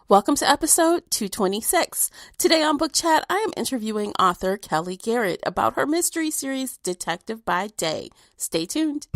Welcome to episode 226. Today on Book Chat, I am interviewing author Kellye Garrett about her mystery series, Detective by Day. Stay tuned.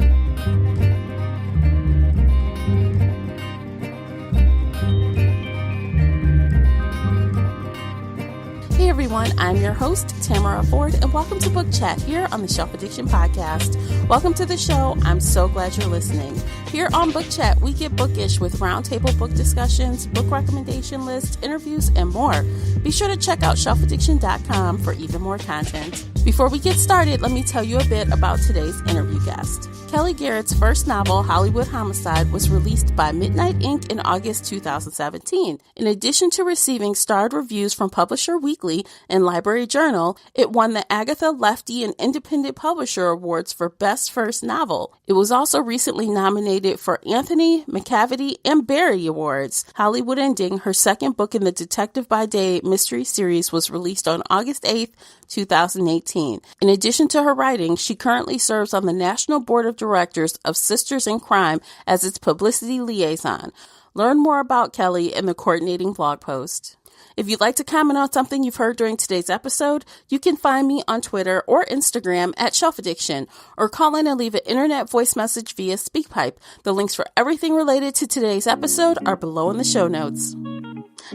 Hey everyone, I'm your host, Tamara Ford, and welcome to Book Chat here on the Shelf Addiction Podcast. Welcome to the show. I'm so glad you're listening. Here on Book Chat, we get bookish with roundtable book discussions, book recommendation lists, interviews, and more. Be sure to check out shelfaddiction.com for even more content. Before we get started, let me tell you a bit about today's interview guest. Kellye Garrett's first novel, Hollywood Homicide, was released by Midnight Inc. in August 2017. In addition to receiving starred reviews from Publisher Weekly and Library Journal, it won the Agatha Lefty and Independent Publisher Awards for Best First Novel. It was also recently nominated for Anthony, McCavity, and Barry Awards. Hollywood Ending, her second book in the Detective by Day mystery series, was released on August 8th, 2018. In addition to her writing, she currently serves on the National Board of Directors of Sisters in Crime as its publicity liaison. Learn more about Kellye in the coordinating blog post. If you'd like to comment on something you've heard during today's episode, you can find me on Twitter or Instagram at Shelf Addiction, or call in and leave an internet voice message via SpeakPipe. The links for everything related to today's episode are below in the show notes.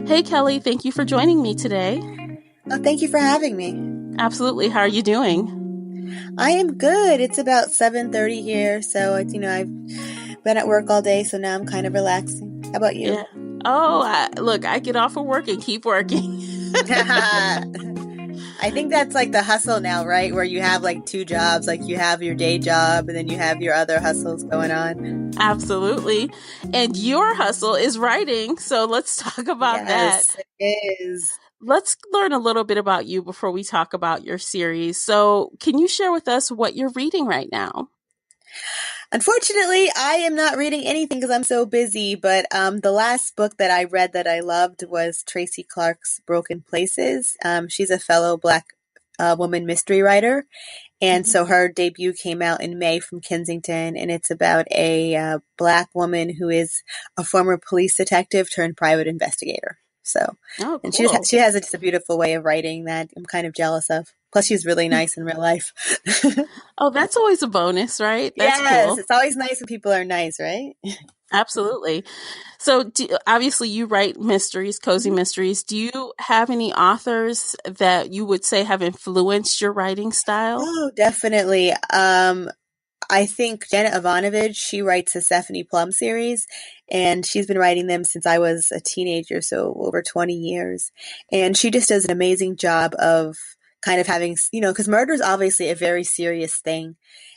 Hey Kellye, thank you for joining me today. Oh, thank you for having me. Absolutely. How are you doing? I am good. It's about 7:30 here, so I've been at work all day, so now I'm kind of relaxing. How about you? Yeah. Oh, I get off of work and keep working. I think that's like the hustle now, right? Where you have like two jobs, like you have your day job and then you have your other hustles going on. Absolutely. And your hustle is writing, so let's talk about that. Yes, it is. Let's learn a little bit about you before we talk about your series. So can you share with us what you're reading right now? Unfortunately, I am not reading anything because I'm so busy, but the last book that I read that I loved was Tracy Clark's Broken Places. She's a fellow Black woman mystery writer, and so her debut came out in May from Kensington, and it's about a Black woman who is a former police detective turned private investigator. So, cool. And she has just a beautiful way of writing that I'm kind of jealous of. Plus, she's really nice in real life. Oh, that's always a bonus, right? That's yes, cool. It's always nice when people are nice, right? Absolutely. So obviously you write mysteries, cozy mysteries. Do you have any authors that you would say have influenced your writing style? Oh, definitely. I think Janet Ivanovich, she writes the Stephanie Plum series, and she's been writing them since I was a teenager, so over 20 years. And she just does an amazing job of kind of having, because murder is obviously a very serious thing.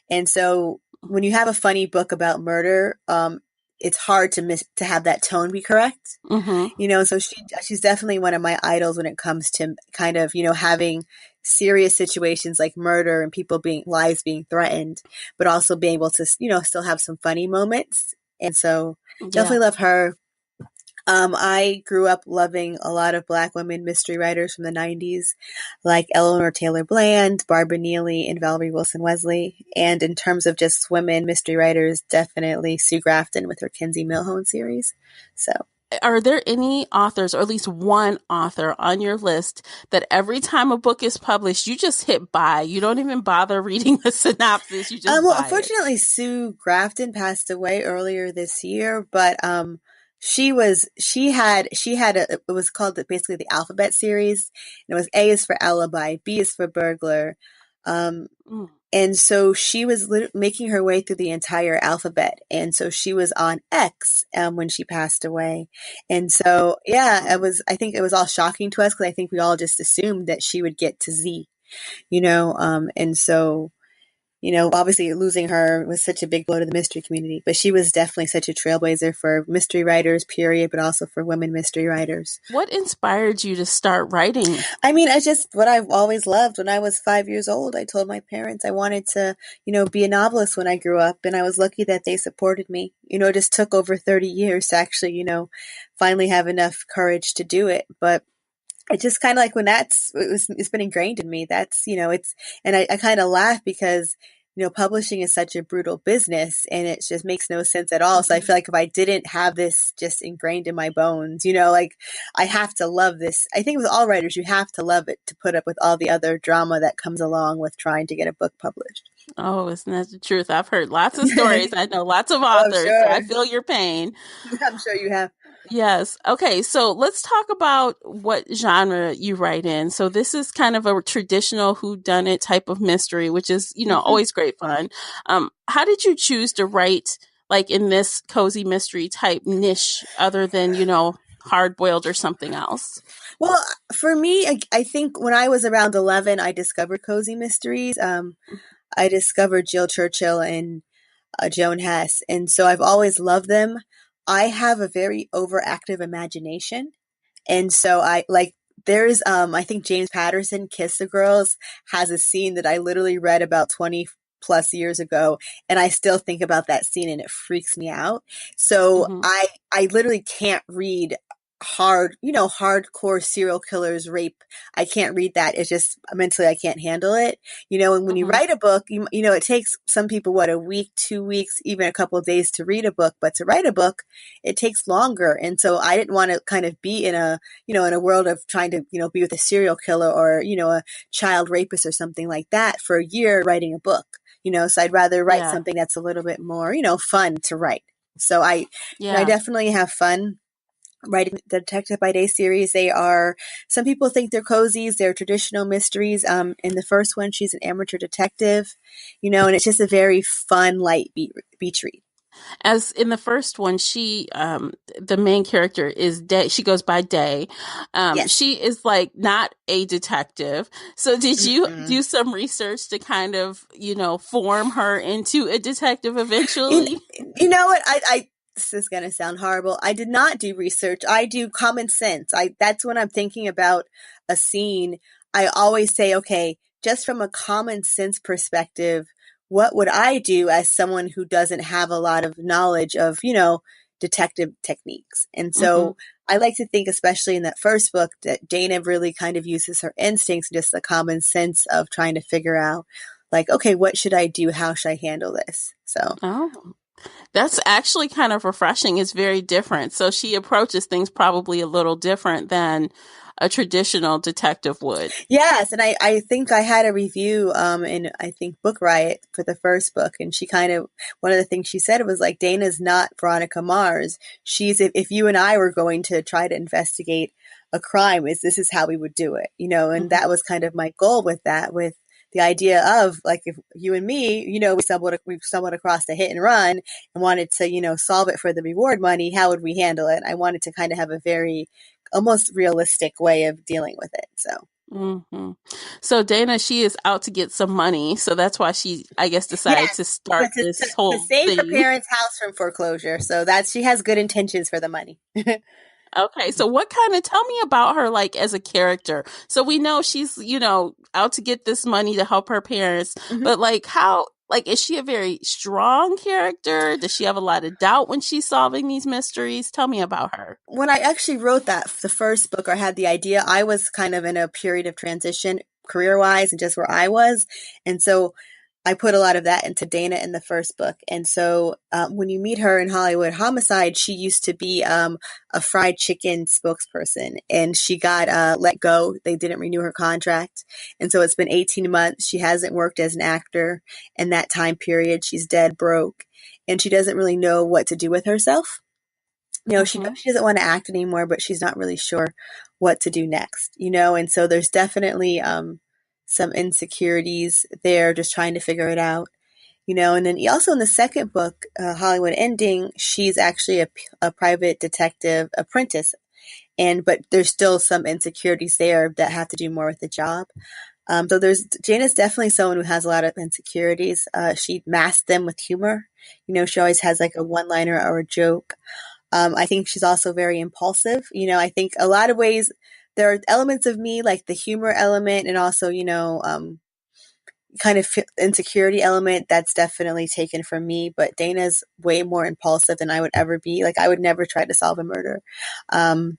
And so when you have a funny book about murder, it's hard to have that tone be correct. Mm-hmm. So she's definitely one of my idols when it comes to kind of, having serious situations like murder and lives being threatened, but also being able to, still have some funny moments. And so definitely love her. I grew up loving a lot of Black women mystery writers from the 90s, like Eleanor Taylor Bland, Barbara Neely, and Valerie Wilson Wesley. And in terms of just women mystery writers, definitely Sue Grafton with her Kinsey Millhone series. So, are there any authors, or at least one author on your list that every time a book is published, you just hit buy? You don't even bother reading the synopsis. You just buy unfortunately, it. Sue Grafton passed away earlier this year, but it was called basically the Alphabet series. And it was A is for alibi, B is for burglar. And so she was making her way through the entire alphabet. And so she was on X when she passed away. And so, I think it was all shocking to us because I think we all just assumed that she would get to Z, and so, obviously losing her was such a big blow to the mystery community, but she was definitely such a trailblazer for mystery writers, period, but also for women mystery writers. What inspired you to start writing? I mean, it's just what I've always loved. When I was 5 years old, I told my parents I wanted to, be a novelist when I grew up, and I was lucky that they supported me. It just took over 30 years to actually, finally have enough courage to do it. But it's just kind of like when it's been ingrained in me. That's, and I kind of laugh because publishing is such a brutal business and it just makes no sense at all. So I feel like if I didn't have this just ingrained in my bones, like I have to love this. I think with all writers, you have to love it to put up with all the other drama that comes along with trying to get a book published. Oh, isn't that the truth? I've heard lots of stories. I know lots of Oh, I'm authors, so I sure. feel your pain. I'm sure you have. Yes. Okay. So let's talk about what genre you write in. So this is kind of a traditional whodunit type of mystery, which is, always great fun. How did you choose to write like in this cozy mystery type niche other than, hard boiled or something else? Well, for me, I think when I was around 11, I discovered cozy mysteries. I discovered Jill Churchill and Joan Hess. And so I've always loved them. I have a very overactive imagination. And so there's, I think James Patterson, Kiss the Girls, has a scene that I literally read about 20 plus years ago. And I still think about that scene and it freaks me out. So I literally can't read hardcore serial killers, rape. I can't read that. It's just mentally I can't handle it. And when you write a book, it takes some people, a week, 2 weeks, even a couple of days to read a book, but to write a book, it takes longer. And so I didn't want to kind of be in a world of trying to, be with a serial killer or, a child rapist or something like that for a year writing a book, so I'd rather write something that's a little bit more, fun to write. So I definitely have fun writing the Detective by Day series. Some people think they're cozies. They're traditional mysteries. In the first one, she's an amateur detective, and it's just a very fun, light beach read. As in the first one, she, the main character is Day. She goes by Day. Yes. She is like not a detective. So did you do some research to kind of, form her into a detective eventually? You know what? This is going to sound horrible. I did not do research. I do common sense. That's when I'm thinking about a scene. I always say, okay, just from a common sense perspective, what would I do as someone who doesn't have a lot of knowledge of, detective techniques? And so I like to think, especially in that first book, that Dana really kind of uses her instincts, just the common sense of trying to figure out, like, okay, what should I do? How should I handle this? So. Oh. That's actually kind of refreshing. It's very different. So she approaches things probably a little different than a traditional detective would. Yes, and I think I had a review in I think Book Riot for the first book, and she kind of one of the things she said was like, Dana's not Veronica Mars. She's if you and I were going to try to investigate a crime, this is how we would do it, and that was kind of my goal with that, with the idea of like if you and me, we stumbled across a hit and run and wanted to, solve it for the reward money, how would we handle it? I wanted to kind of have a very almost realistic way of dealing with it. So. So Dana, she is out to get some money, so that's why she, I guess, decided to start this whole to save thing. her parents' house from foreclosure. So she has good intentions for the money. Okay, so tell me about her, like, as a character. So we know she's, out to get this money to help her parents, but is she a very strong character? Does she have a lot of doubt when she's solving these mysteries? Tell me about her. When I actually wrote the first book, or had the idea, I was kind of in a period of transition career-wise and just where I was. And so I put a lot of that into Dana in the first book. And so when you meet her in Hollywood Homicide, she used to be a fried chicken spokesperson, and she got let go. They didn't renew her contract. And so it's been 18 months. She hasn't worked as an actor in that time period. She's dead broke, and she doesn't really know what to do with herself. She knows she doesn't want to act anymore, but she's not really sure what to do next, and so there's definitely some insecurities there, just trying to figure it out, and then also in the second book, Hollywood Ending, she's actually a private detective apprentice, but there's still some insecurities there that have to do more with the job. So Jana's definitely someone who has a lot of insecurities. She masks them with humor. She always has like a one-liner or a joke. I think she's also very impulsive. I think a lot of ways there are elements of me, like the humor element, and also, kind of insecurity element that's definitely taken from me. But Dana's way more impulsive than I would ever be. Like I would never try to solve a murder. And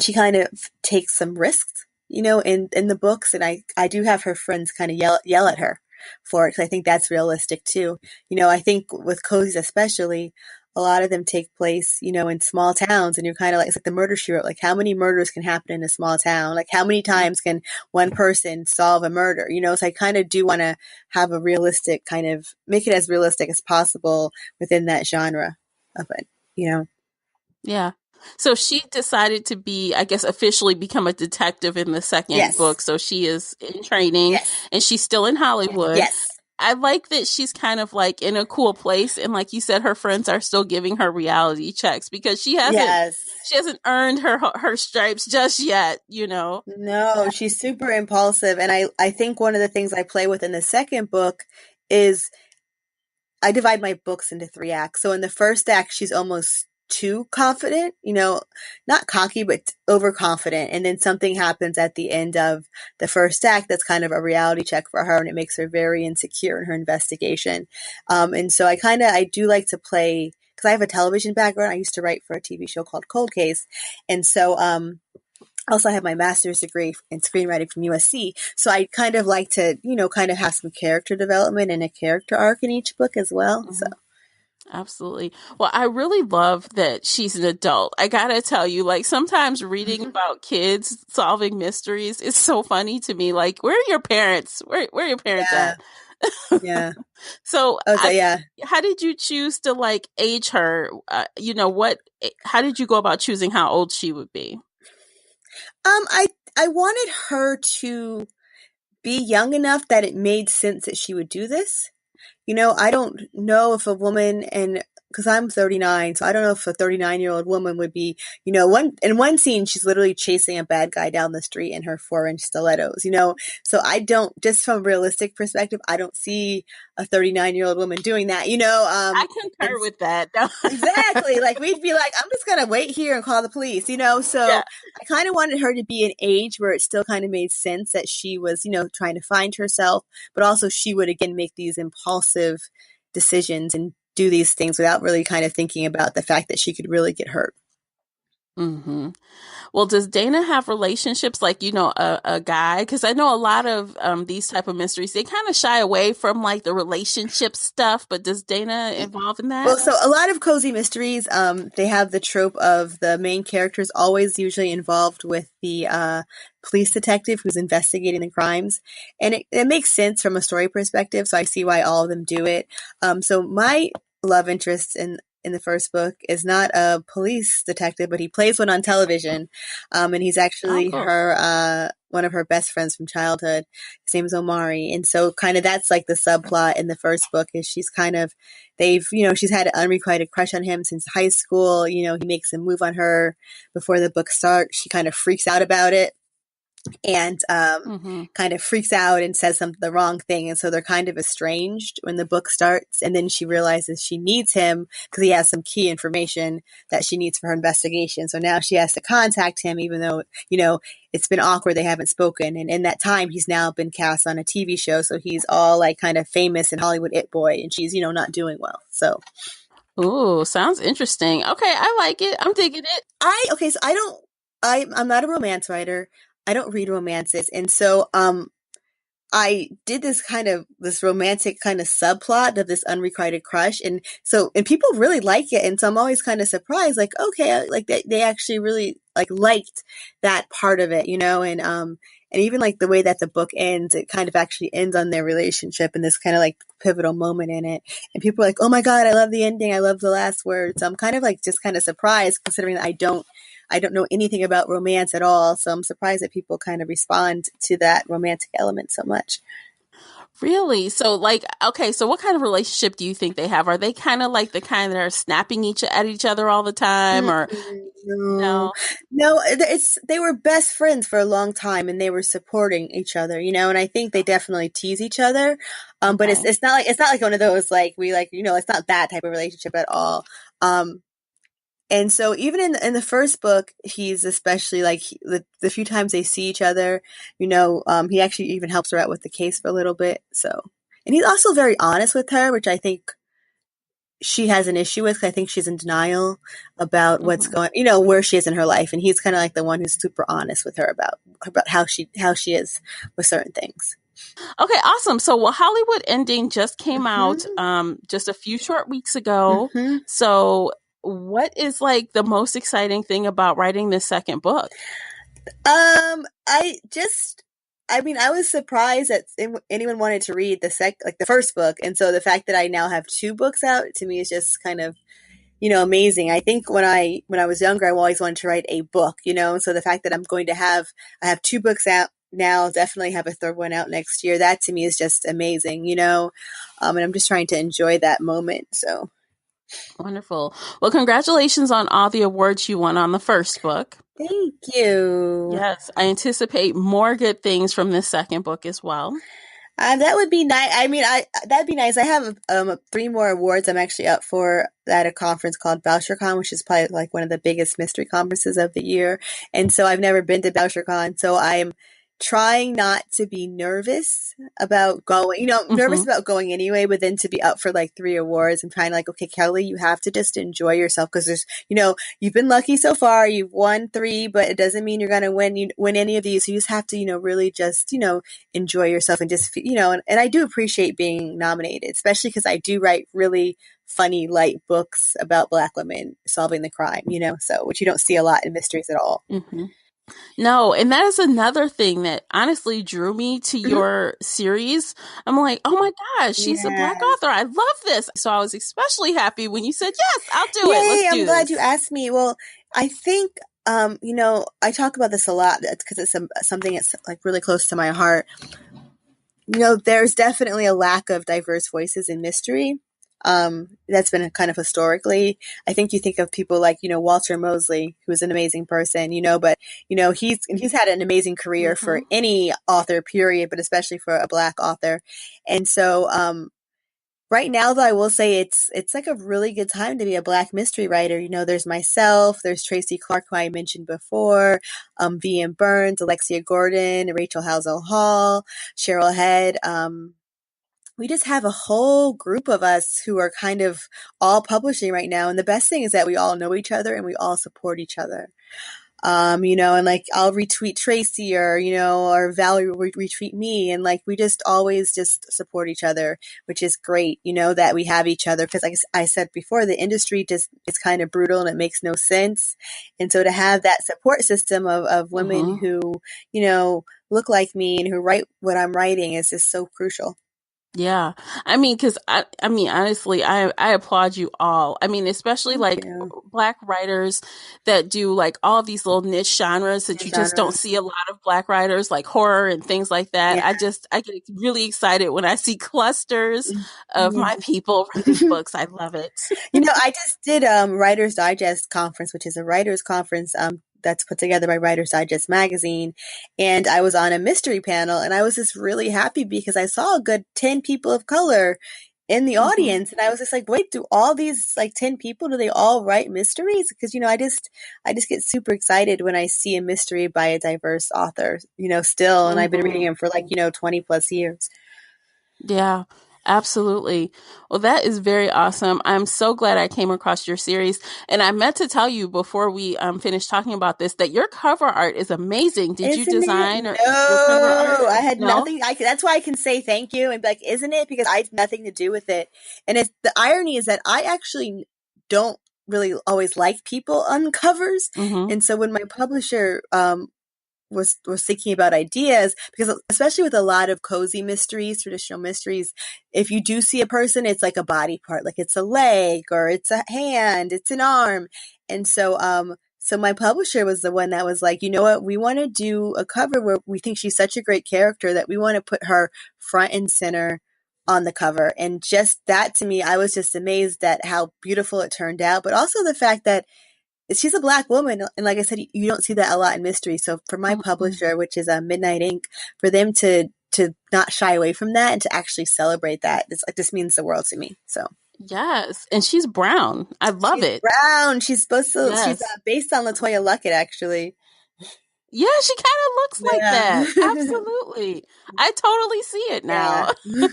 she kind of takes some risks, in the books. And I do have her friends kind of yell at her. for it. 'Cause I think that's realistic too. I think with cozies especially, a lot of them take place, in small towns, and you're kind of like, it's like the murder she wrote. Like, how many murders can happen in a small town? Like, how many times can one person solve a murder? So I kind of do want to have a realistic kind of, make it as realistic as possible within that genre of it. Yeah. So she decided to be, I guess, officially become a detective in the second Yes. book. So she is in training Yes. and she's still in Hollywood. Yes. I like that she's kind of like in a cool place. And like you said, her friends are still giving her reality checks because she hasn't earned her stripes just yet, No, she's super impulsive. And I think one of the things I play with in the second book is I divide my books into 3 acts. So in the first act, she's almost too confident, not cocky, but overconfident. And then something happens at the end of the first act that's kind of a reality check for her, and it makes her very insecure in her investigation. And so I do like to play, because I have a television background. I used to write for a TV show called Cold Case. And so, also, I have my master's degree in screenwriting from USC. So I kind of like to, kind of have some character development and a character arc in each book as well. Mm-hmm. So. Absolutely. Well, I really love that she's an adult. I gotta tell you, like, sometimes reading about kids solving mysteries is so funny to me. Like, where are your parents? Where are your parents at? Yeah. So, yeah. How did you choose to like age her? How did you go about choosing how old she would be? I wanted her to be young enough that it made sense that she would do this. I don't know if a woman, because I'm 39, so I don't know if a 39-year-old woman would be, in one scene, she's literally chasing a bad guy down the street in her 4-inch stilettos, so I don't, just from a realistic perspective, I don't see a 39-year-old woman doing that, I concur with that. Exactly. Like, we'd be like, I'm just going to wait here and call the police, so yeah. I kind of wanted her to be an age where it still kind of made sense that she was, trying to find herself, but also she would again make these impulsive decisions and do these things without really kind of thinking about the fact that she could really get hurt. Mm-hmm. Well, does Dana have relationships like, a guy? Because I know a lot of these type of mysteries, they kind of shy away from like the relationship stuff, but does Dana involve in that? Well, so a lot of cozy mysteries, they have the trope of the main characters always usually involved with the police detective who's investigating the crimes. And it makes sense from a story perspective, so I see why all of them do it. So my love interest in the first book is not a police detective, but he plays one on television. And he's actually her, one of her best friends from childhood. His name is Omari. And so kind of that's like the subplot in the first book is she's kind of, she's had an unrequited crush on him since high school. He makes a move on her before the book starts. She kind of freaks out about it. And kind of freaks out and says the wrong thing. And so they're kind of estranged when the book starts. And then she realizes she needs him because he has some key information that she needs for her investigation. So now she has to contact him, even though, it's been awkward. They haven't spoken. And in that time, he's now been cast on a TV show. So he's all like kind of famous in Hollywood it boy. And she's, not doing well. So. Ooh, sounds interesting. Okay. I like it. I'm digging it. I'm not a romance writer. I don't read romances. And so, I did this romantic kind of subplot of this unrequited crush. And people really like it. And so I'm always kind of surprised, like, okay, like they actually really like liked that part of it, and even like the way that the book ends, it kind of actually ends on their relationship and this kind of like pivotal moment in it. And people are like, oh my God, I love the ending. I love the last word. So I'm kind of like, just kind of surprised considering that I don't know anything about romance at all. So I'm surprised that people kind of respond to that romantic element so much. Really? So like, okay, so what kind of relationship do you think they have? Are they kind of like the kind that are snapping at each other all the time or no, they were best friends for a long time and they were supporting each other, and I think they definitely tease each other. But it's not like one of those, like we like, it's not that type of relationship at all. And so even in the first book, he's especially like the few times they see each other, he actually even helps her out with the case for a little bit. So, and he's also very honest with her, which I think she has an issue with. 'Cause I think she's in denial about what's going, where she is in her life. And he's kind of like the one who's super honest with her about how she is with certain things. Okay, awesome. So, well, Hollywood Ending just came out Mm-hmm. just a few short weeks ago. Mm-hmm. So, what is like the most exciting thing about writing this second book? I mean, I was surprised that anyone wanted to read the first book, and so the fact that I now have two books out to me is just kind of, amazing. I think when I was younger, I always wanted to write a book, so the fact that I have two books out now, definitely have a third one out next year. That to me is just amazing, and I'm just trying to enjoy that moment. So Wonderful. Well, congratulations on all the awards you won on the first book. thank you. Yes, I anticipate more good things from this second book as well. That would be nice. I mean, that'd be nice. I have three more awards I'm actually up for at a conference called BoucherCon, which is probably like one of the biggest mystery conferences of the year. And so I've never been to BoucherCon, so I'm trying not to be nervous about going. Nervous Mm-hmm. about going anyway, but then to be up for like three awards, I'm trying to like, okay, Kellye, you have to just enjoy yourself because you've been lucky so far. You've won three, but it doesn't mean you're going to win any of these. So you just have to, really just, enjoy yourself and just, and I do appreciate being nominated, especially because I do write really funny, light books about Black women solving the crime, so which you don't see a lot in mysteries at all. Mm-hmm. No, and that is another thing that honestly drew me to Mhm. your series. I'm like, oh my gosh, she's a Black Yeah. author. I love this. So I was especially happy when you said, yes, I'll do it. Let's Yay, I'm do glad you this. asked me. Well, I think, I talk about this a lot because it's something that's like really close to my heart. There's definitely a lack of diverse voices in mystery. That's been kind of historically. I think you think of people like, Walter Mosley, who's an amazing person, but, he's had an amazing career for Mm-hmm. any author, period, but especially for a Black author. And so, right now, though, I will say it's like a really good time to be a Black mystery writer. There's myself, there's Tracy Clark, who I mentioned before, V.M. Burns, Alexia Gordon, Rachel Housel Hall, Cheryl Head. We just have a whole group of us who are kind of all publishing right now. And the best thing is that we all know each other and we all support each other. And like I'll retweet Tracy or Valerie will retweet me. And like we just always just support each other, which is great, that we have each other. Because like I said before, the industry just is kind of brutal and it makes no sense. And so to have that support system of women Mm-hmm. who, look like me and who write what I'm writing is just so crucial. Yeah. I mean, cause I mean, honestly, I applaud you all. I mean, especially Thank like you. Black writers that do like all of these little niche genres that Your you just don't genres. see a lot of Black writers, like horror and things like that. Yeah. I get really excited when I see clusters of Yeah. my people writing books. I love it. I just did Writers Digest conference, which is a writers conference that's put together by Writers Digest magazine, and I was on a mystery panel, and I was just really happy because I saw a good 10 people of color in the Mm-hmm. audience, and I was just like, wait, do all these like 10 people, do they all write mysteries? Because I just get super excited when I see a mystery by a diverse author, still, and I've been reading Mm-hmm. him for like 20 plus years. Yeah, absolutely. Well, that is very awesome. I'm so glad I came across your series. And I meant to tell you before we finish talking about this that your cover art is amazing. Did you Isn't it? design or your cover art? No, I had No? nothing. That's why I can say thank you and be like, isn't it? Because I had nothing to do with it. And the irony is that I actually don't really always like people on covers. Mm-hmm. And so when my publisher was thinking about ideas, because especially with a lot of cozy mysteries, traditional mysteries, if you do see a person, it's like a body part, like it's a leg or it's a hand, it's an arm. And so my publisher was the one that was like, you know what, we want to do a cover where we think she's such a great character that we want to put her front and center on the cover. And just that to me, I was just amazed at how beautiful it turned out, but also the fact that she's a Black woman, and like I said, you don't see that a lot in mystery. So for my Mm-hmm. publisher, which is Midnight Ink, for them to not shy away from that and to actually celebrate that, this means the world to me. So Yes. And she's brown. I love she's it. brown. She's Yes. based on Latoya Luckett, actually. Yeah, she kind of looks like Yeah, that. Absolutely. I totally see it yeah. now.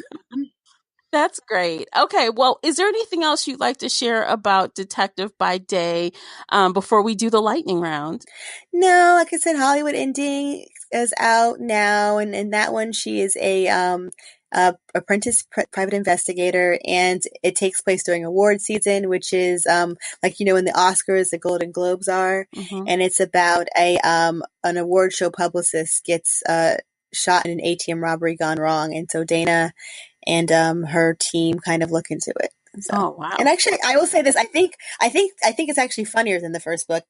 That's great. Okay, well, is there anything else you'd like to share about Detective by Day before we do the lightning round? No, like I said, Hollywood Ending is out now, and in that one, she is a apprentice private investigator, and it takes place during award season, which is like when the Oscars, the Golden Globes are, and it's about an award show publicist gets shot in an ATM robbery gone wrong, and so Dana and her team kind of look into it. So. Oh wow! And actually, I will say this: I think it's actually funnier than the first book.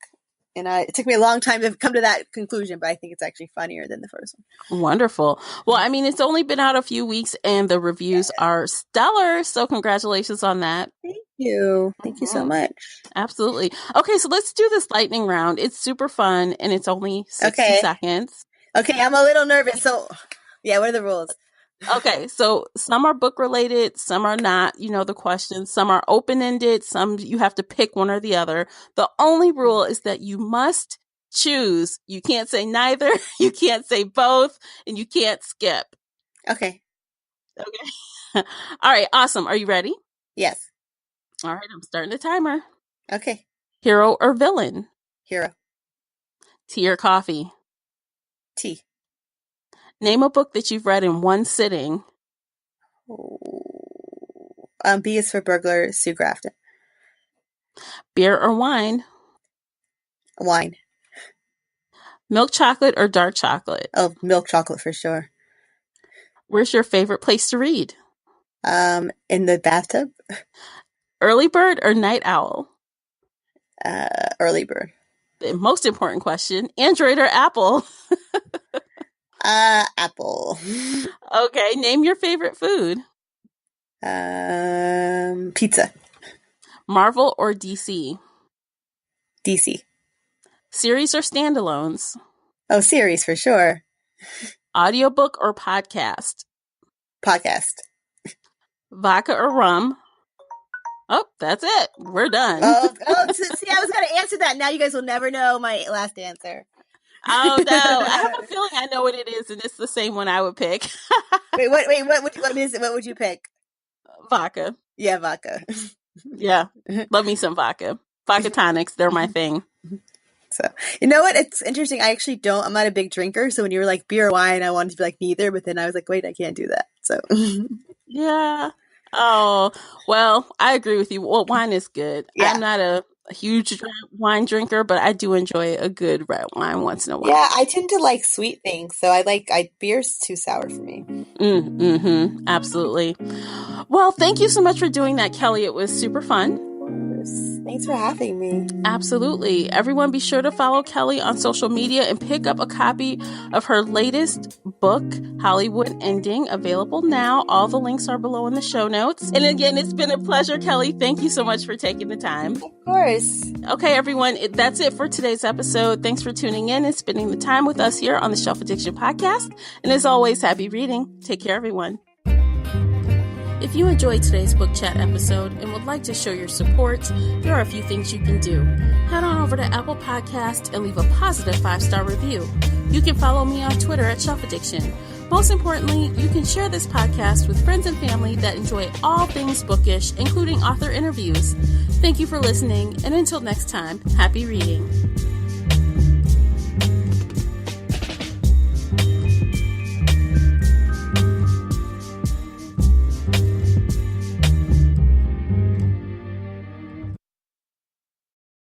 And it took me a long time to come to that conclusion, but I think it's actually funnier than the first one. Wonderful. Well, I mean, it's only been out a few weeks and the reviews are stellar. So congratulations on that. Thank you. Thank you so much. Absolutely. Okay, so let's do this lightning round. It's super fun and it's only 60 seconds. Okay, I'm a little nervous. So, yeah, what are the rules? Okay, so some are book related, some are not, the questions, some are open-ended, some you have to pick one or the other. The only rule is that you must choose. You can't say neither, you can't say both, and you can't skip. Okay. All right, awesome. Are you ready? Yes. All right, I'm starting the timer. Okay. Hero or villain? Hero. Tea or coffee? Tea. Name a book that you've read in one sitting. B is for Burglar, Sue Grafton. Beer or wine? Wine. Milk chocolate or dark chocolate? Oh, milk chocolate for sure. Where's your favorite place to read? In the bathtub. Early bird or night owl? Early bird. The most important question, Android or Apple? Apple. Okay, name your favorite food. Pizza. Marvel or DC? DC. Series or standalones? Oh, series for sure. Audiobook or podcast? Podcast. Vodka or rum? Oh, that's it. We're done. Oh, see, I was going to answer that. Now you guys will never know my last answer. Oh, no. I have a feeling I know what it is, and it's the same one I would pick. Wait, what is it? What would you pick? Vodka. Yeah, vodka. Yeah. Love me some vodka. Vodka tonics, they're my thing. So, you know what? It's interesting. I'm not a big drinker. So when you were like beer or wine, I wanted to be like neither. But then I was like, wait, I can't do that. So. Yeah. Oh, well, I agree with you. Well, wine is good. Yeah. I'm not a huge wine drinker, but I do enjoy a good red wine once in a while. Yeah, I tend to like sweet things, so beer's too sour for me. Absolutely. Well, thank you so much for doing that, Kellye. It was super fun. Thanks for having me. Absolutely. Everyone be sure to follow Kellye on social media and pick up a copy of her latest book, Hollywood Ending, available now. All the links are below in the show notes. And again, it's been a pleasure, Kellye. Thank you so much for taking the time. Of course. Okay, everyone, that's it for today's episode. Thanks for tuning in and spending the time with us here on the Shelf Addiction Podcast. And as always, happy reading. Take care, everyone. If you enjoyed today's book chat episode and would like to show your support, there are a few things you can do. Head on over to Apple Podcast and leave a positive 5-star review. You can follow me on Twitter at Shelf Addiction. Most importantly, you can share this podcast with friends and family that enjoy all things bookish, including author interviews. Thank you for listening, and until next time, happy reading.